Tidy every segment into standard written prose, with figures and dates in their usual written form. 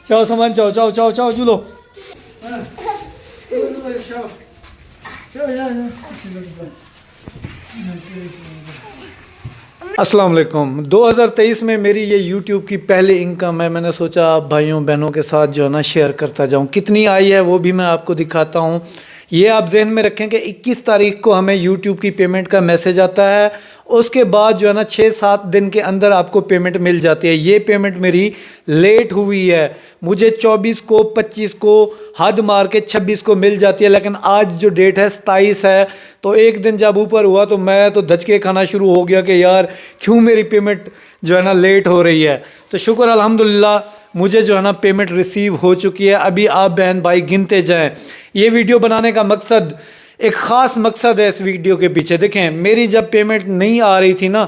जाओ सामान जाओ जाओ जाओ जाओ झूलो। अस्सलाम वालेकुम। 2023 में मेरी ये YouTube की पहली इनकम है। मैंने सोचा आप भाइयों बहनों के साथ जो है ना शेयर करता जाऊँ। कितनी आई है वो भी मैं आपको दिखाता हूँ। ये आप जहन में रखें कि 21 तारीख को हमें YouTube की पेमेंट का मैसेज आता है। उसके बाद जो है ना 6-7 दिन के अंदर आपको पेमेंट मिल जाती है। ये पेमेंट मेरी लेट हुई है। मुझे 24 को 25 को हद मार के 26 को मिल जाती है, लेकिन आज जो डेट है 27 है। तो एक दिन जब ऊपर हुआ तो मैं तो धचके खाना शुरू हो गया कि यार क्यों मेरी पेमेंट जो है ना लेट हो रही है। तो शुक्र अल्हम्दुलिल्लाह मुझे जो है ना पेमेंट रिसीव हो चुकी है। अभी आप बहन भाई गिनते जाएं। ये वीडियो बनाने का मकसद, एक ख़ास मकसद है इस वीडियो के पीछे। देखें, मेरी जब पेमेंट नहीं आ रही थी ना,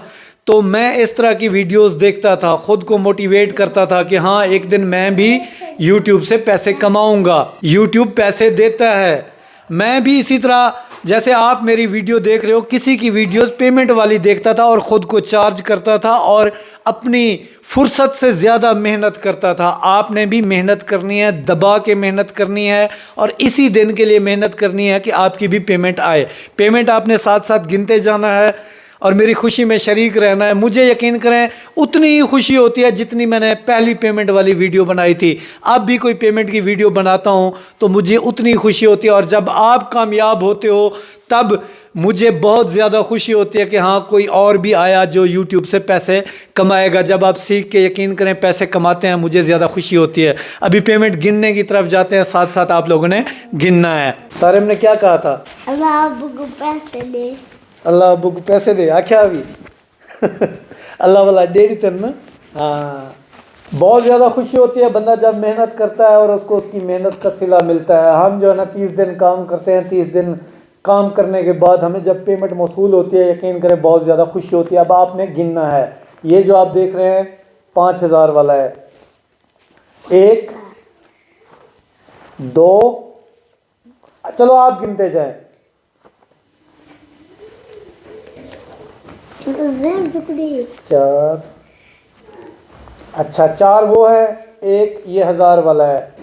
तो मैं इस तरह की वीडियोस देखता था, ख़ुद को मोटिवेट करता था कि हाँ एक दिन मैं भी YouTube से पैसे कमाऊंगा। YouTube पैसे देता है। मैं भी इसी तरह जैसे आप मेरी वीडियो देख रहे हो, किसी की वीडियोस पेमेंट वाली देखता था और ख़ुद को चार्ज करता था और अपनी फुर्सत से ज़्यादा मेहनत करता था। आपने भी मेहनत करनी है, दबा के मेहनत करनी है और इसी दिन के लिए मेहनत करनी है कि आपकी भी पेमेंट आए। पेमेंट आपने साथ साथ गिनते जाना है और मेरी खुशी में शरीक रहना है। मुझे यकीन करें उतनी ही खुशी होती है जितनी मैंने पहली पेमेंट वाली वीडियो बनाई थी। अब भी कोई पेमेंट की वीडियो बनाता हूं तो मुझे उतनी खुशी होती है, और जब आप कामयाब होते हो तब मुझे बहुत ज़्यादा खुशी होती है कि हाँ कोई और भी आया जो YouTube से पैसे कमाएगा। जब आप सीख के यकीन करें पैसे कमाते हैं, मुझे ज़्यादा खुशी होती है। अभी पेमेंट गिनने की तरफ जाते हैं, साथ साथ आप लोगों ने गिनना है। सारे ने क्या कहा था? अल्लाह अब्बू को पैसे दे। अल्लाह अब्बू को पैसे दे आख्या अभी अल्लाह वाला डेरी तेन ना। हाँ, बहुत ज़्यादा खुशी होती है बंदा जब मेहनत करता है और उसको उसकी मेहनत का सिला मिलता है। हम जो है ना 30 दिन काम करते हैं, 30 दिन काम करने के बाद हमें जब पेमेंट मौसूल होती है, यकीन करें बहुत ज़्यादा खुशी होती है। अब आपने गिनना है। ये जो आप देख रहे हैं 5000 वाला है। 1 2, चलो आप गिनते जाएं। 4, अच्छा 4 वो है, 1 ये 1000 वाला है।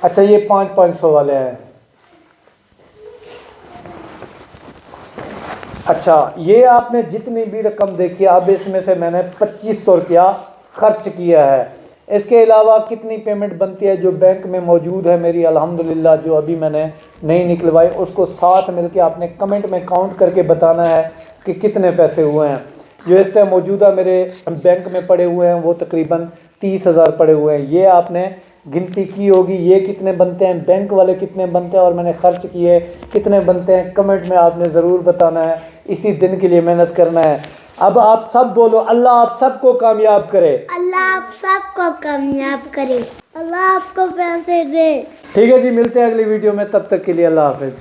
अच्छा ये 500 वाले हैं। अच्छा ये आपने जितनी भी रकम देखी, अब इसमें से मैंने 2500 रुपया खर्च किया है। इसके अलावा कितनी पेमेंट बनती है जो बैंक में मौजूद है मेरी अल्हम्दुलिल्लाह, जो अभी मैंने नहीं निकलवाई, उसको साथ मिलके आपने कमेंट में काउंट करके बताना है कि कितने पैसे हुए हैं। जो इस टाइम मौजूदा मेरे बैंक में पड़े हुए हैं वो तकरीबन 30,000 पड़े हुए हैं। ये आपने गिनती की होगी, ये कितने बनते हैं, बैंक वाले कितने बनते हैं और मैंने खर्च किए कितने बनते हैं, कमेंट में आपने ज़रूर बताना है। इसी दिन के लिए मेहनत करना है। अब आप सब बोलो, अल्लाह आप सबको कामयाब करे। अल्लाह आप सबको कामयाब करे। अल्लाह आपको पैसे दे। ठीक है जी, मिलते हैं अगली वीडियो में, तब तक के लिए अल्लाह हाफिज़।